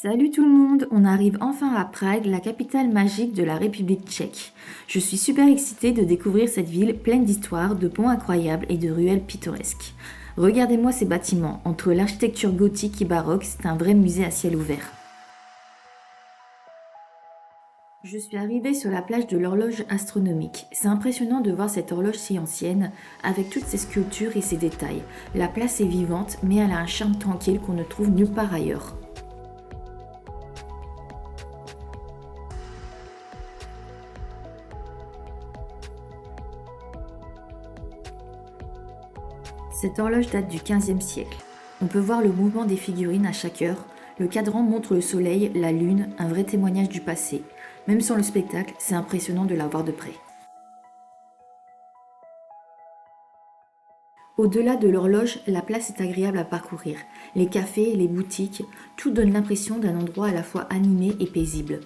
Salut tout le monde, on arrive enfin à Prague, la capitale magique de la République tchèque. Je suis super excitée de découvrir cette ville pleine d'histoires, de ponts incroyables et de ruelles pittoresques. Regardez-moi ces bâtiments, entre l'architecture gothique et baroque, c'est un vrai musée à ciel ouvert. Je suis arrivée sur la plage de l'horloge astronomique. C'est impressionnant de voir cette horloge si ancienne, avec toutes ses sculptures et ses détails. La place est vivante, mais elle a un charme tranquille qu'on ne trouve nulle part ailleurs. Cette horloge date du XVe siècle. On peut voir le mouvement des figurines à chaque heure. Le cadran montre le soleil, la lune, un vrai témoignage du passé. Même sans le spectacle, c'est impressionnant de la voir de près. Au-delà de l'horloge, la place est agréable à parcourir. Les cafés, les boutiques, tout donne l'impression d'un endroit à la fois animé et paisible.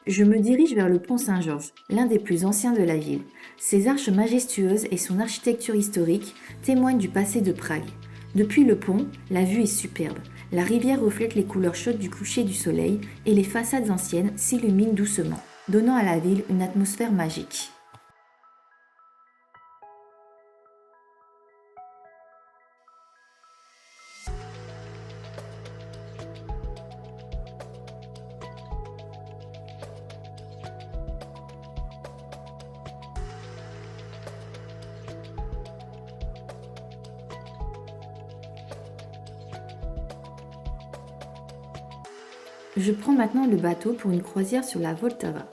Je me dirige vers le pont Saint-Georges, l'un des plus anciens de la ville. Ses arches majestueuses et son architecture historique témoignent du passé de Prague. Depuis le pont, la vue est superbe. La rivière reflète les couleurs chaudes du coucher du soleil et les façades anciennes s'illuminent doucement, donnant à la ville une atmosphère magique. Je prends maintenant le bateau pour une croisière sur la Vltava.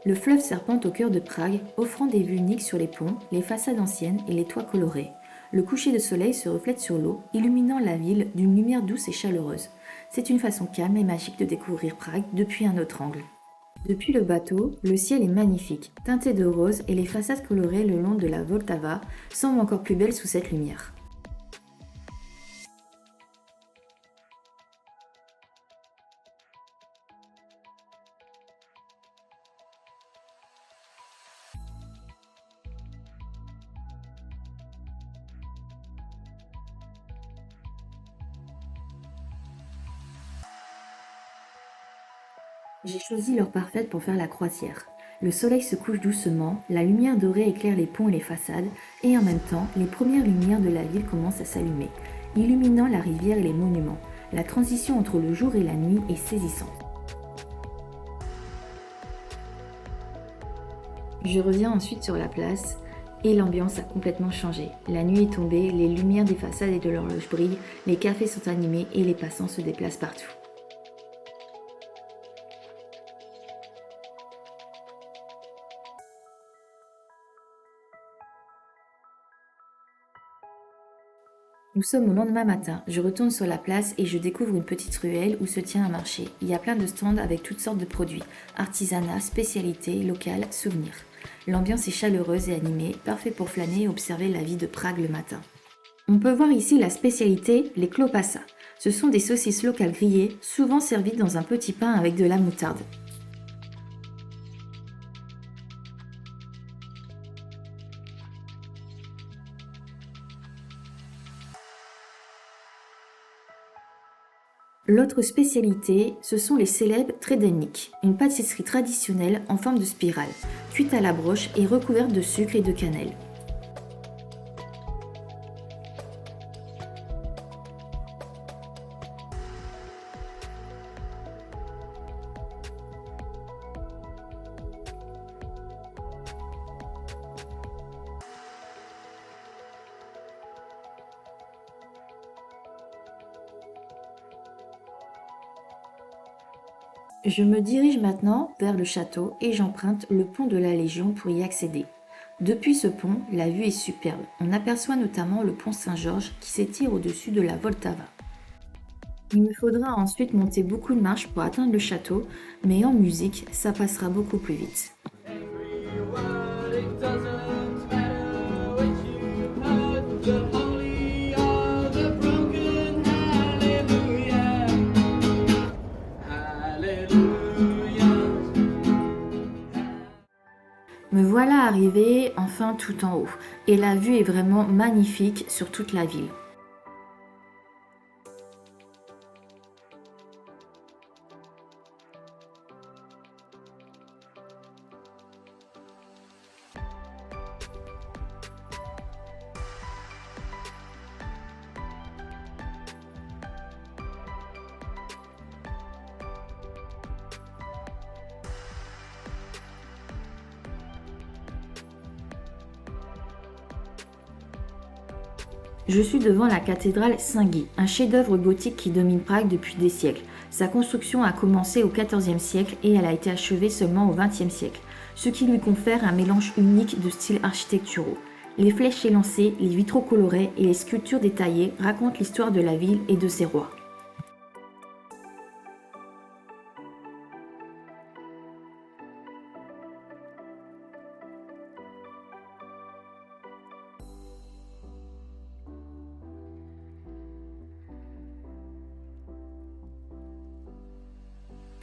Le fleuve serpente au cœur de Prague, offrant des vues uniques sur les ponts, les façades anciennes et les toits colorés. Le coucher de soleil se reflète sur l'eau, illuminant la ville d'une lumière douce et chaleureuse. C'est une façon calme et magique de découvrir Prague depuis un autre angle. Depuis le bateau, le ciel est magnifique, teinté de rose et les façades colorées le long de la Vltava semblent encore plus belles sous cette lumière. J'ai choisi l'heure parfaite pour faire la croisière. Le soleil se couche doucement, la lumière dorée éclaire les ponts et les façades, et en même temps, les premières lumières de la ville commencent à s'allumer, illuminant la rivière et les monuments. La transition entre le jour et la nuit est saisissante. Je reviens ensuite sur la place, et l'ambiance a complètement changé. La nuit est tombée, les lumières des façades et de l'horloge brillent, les cafés sont animés et les passants se déplacent partout. Nous sommes au lendemain matin. Je retourne sur la place et je découvre une petite ruelle où se tient un marché. Il y a plein de stands avec toutes sortes de produits. Artisanat, spécialités, locales, souvenirs. L'ambiance est chaleureuse et animée, parfait pour flâner et observer la vie de Prague le matin. On peut voir ici la spécialité, les klopasa. Ce sont des saucisses locales grillées, souvent servies dans un petit pain avec de la moutarde. L'autre spécialité, ce sont les célèbres tredennik, une pâtisserie traditionnelle en forme de spirale, cuite à la broche et recouverte de sucre et de cannelle. Je me dirige maintenant vers le château et j'emprunte le pont de la Légion pour y accéder. Depuis ce pont, la vue est superbe. On aperçoit notamment le pont Saint-Georges qui s'étire au-dessus de la Vltava. Il me faudra ensuite monter beaucoup de marches pour atteindre le château, mais en musique, ça passera beaucoup plus vite. Everyone, it doesn't matter what you heard, the holy or the broken. Hallelujah, hallelujah. Me voilà arrivée enfin tout en haut, et la vue est vraiment magnifique sur toute la ville. Je suis devant la cathédrale Saint-Guy, un chef-d'œuvre gothique qui domine Prague depuis des siècles. Sa construction a commencé au XIVe siècle et elle a été achevée seulement au XXe siècle, ce qui lui confère un mélange unique de styles architecturaux. Les flèches élancées, les vitraux colorés et les sculptures détaillées racontent l'histoire de la ville et de ses rois.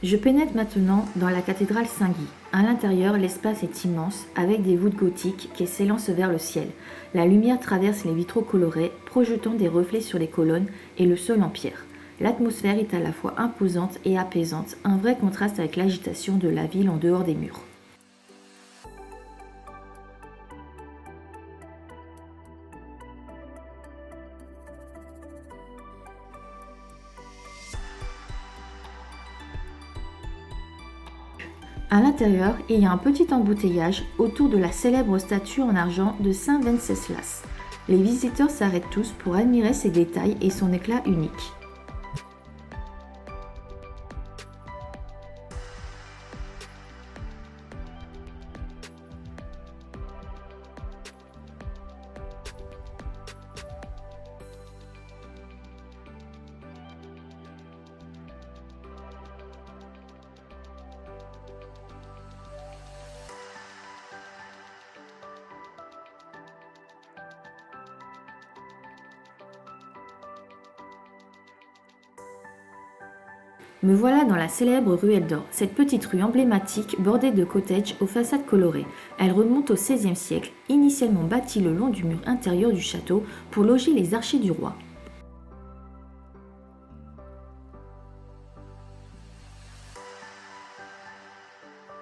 Je pénètre maintenant dans la cathédrale Saint-Guy. À l'intérieur, l'espace est immense, avec des voûtes gothiques qui s'élancent vers le ciel. La lumière traverse les vitraux colorés, projetant des reflets sur les colonnes et le sol en pierre. L'atmosphère est à la fois imposante et apaisante, un vrai contraste avec l'agitation de la ville en dehors des murs. À l'intérieur, il y a un petit embouteillage autour de la célèbre statue en argent de Saint Venceslas. Les visiteurs s'arrêtent tous pour admirer ses détails et son éclat unique. Me voilà dans la célèbre ruelle d'or, cette petite rue emblématique bordée de cottages aux façades colorées. Elle remonte au XVIe siècle, initialement bâtie le long du mur intérieur du château pour loger les archers du roi.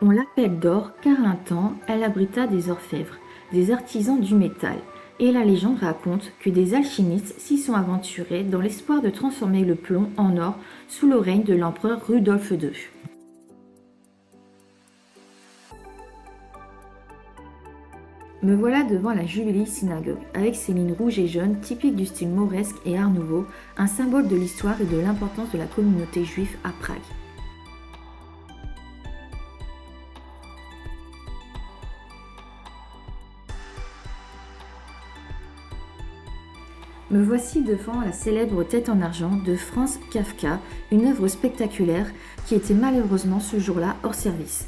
On l'appelle d'or car un temps, elle abrita des orfèvres, des artisans du métal. Et la légende raconte que des alchimistes s'y sont aventurés dans l'espoir de transformer le plomb en or sous le règne de l'empereur Rudolf II. Me voilà devant la Jubilee Synagogue, avec ses mines rouges et jaunes typiques du style mauresque et art nouveau, un symbole de l'histoire et de l'importance de la communauté juive à Prague. Me voici devant la célèbre Tête en argent de Franz Kafka, une œuvre spectaculaire qui était malheureusement ce jour-là hors service.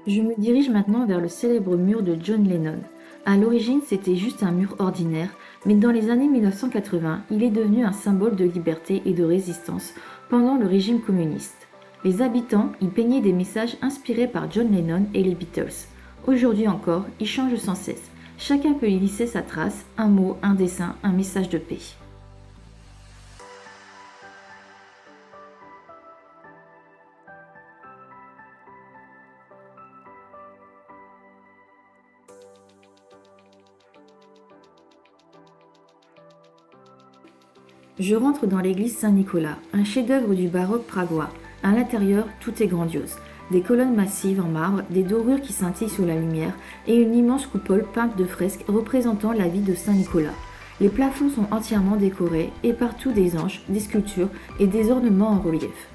Je me dirige maintenant vers le célèbre mur de John Lennon. À l'origine, c'était juste un mur ordinaire, mais dans les années 1980, il est devenu un symbole de liberté et de résistance pendant le régime communiste. Les habitants y peignaient des messages inspirés par John Lennon et les Beatles. Aujourd'hui encore, ils changent sans cesse. Chacun peut y lisser sa trace, un mot, un dessin, un message de paix. Je rentre dans l'église Saint-Nicolas, un chef-d'œuvre du baroque pragois. À l'intérieur, tout est grandiose. Des colonnes massives en marbre, des dorures qui scintillent sous la lumière et une immense coupole peinte de fresques représentant la vie de Saint-Nicolas. Les plafonds sont entièrement décorés et partout des anges, des sculptures et des ornements en relief.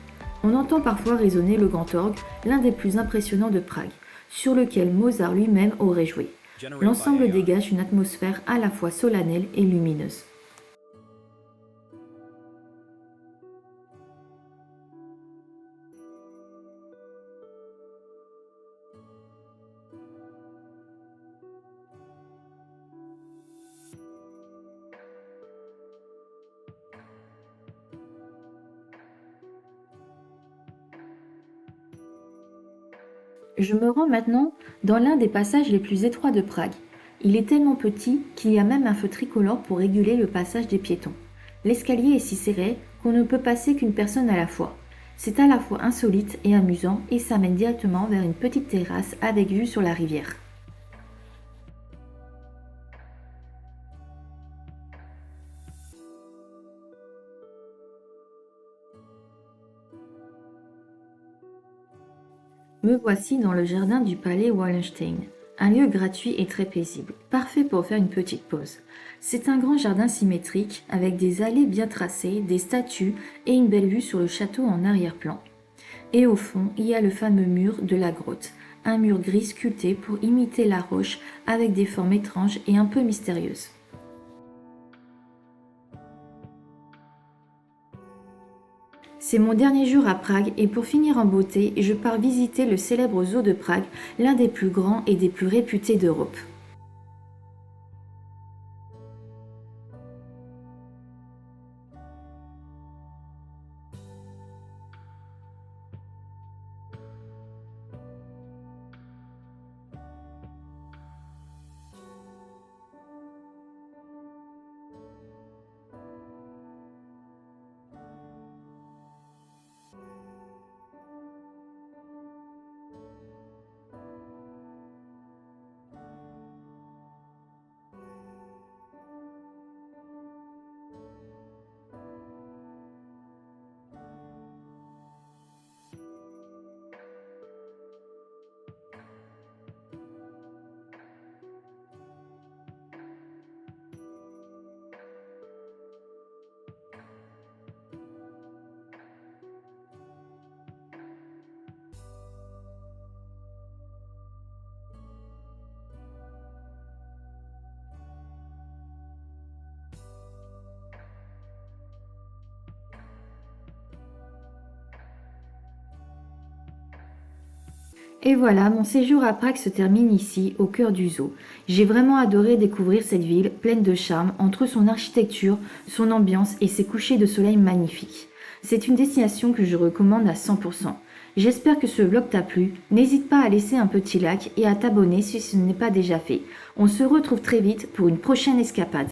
On entend parfois résonner le grand orgue, l'un des plus impressionnants de Prague, sur lequel Mozart lui-même aurait joué. L'ensemble dégage une atmosphère à la fois solennelle et lumineuse. Je me rends maintenant dans l'un des passages les plus étroits de Prague. Il est tellement petit qu'il y a même un feu tricolore pour réguler le passage des piétons. L'escalier est si serré qu'on ne peut passer qu'une personne à la fois. C'est à la fois insolite et amusant et ça mène directement vers une petite terrasse avec vue sur la rivière. Me voici dans le jardin du palais Wallenstein, un lieu gratuit et très paisible, parfait pour faire une petite pause. C'est un grand jardin symétrique avec des allées bien tracées, des statues et une belle vue sur le château en arrière-plan. Et au fond, il y a le fameux mur de la grotte, un mur gris sculpté pour imiter la roche avec des formes étranges et un peu mystérieuses. C'est mon dernier jour à Prague et pour finir en beauté, je pars visiter le célèbre zoo de Prague, l'un des plus grands et des plus réputés d'Europe. Et voilà, mon séjour à Prague se termine ici, au cœur du zoo. J'ai vraiment adoré découvrir cette ville pleine de charme entre son architecture, son ambiance et ses couchers de soleil magnifiques. C'est une destination que je recommande à 100%. J'espère que ce vlog t'a plu. N'hésite pas à laisser un petit like et à t'abonner si ce n'est pas déjà fait. On se retrouve très vite pour une prochaine escapade.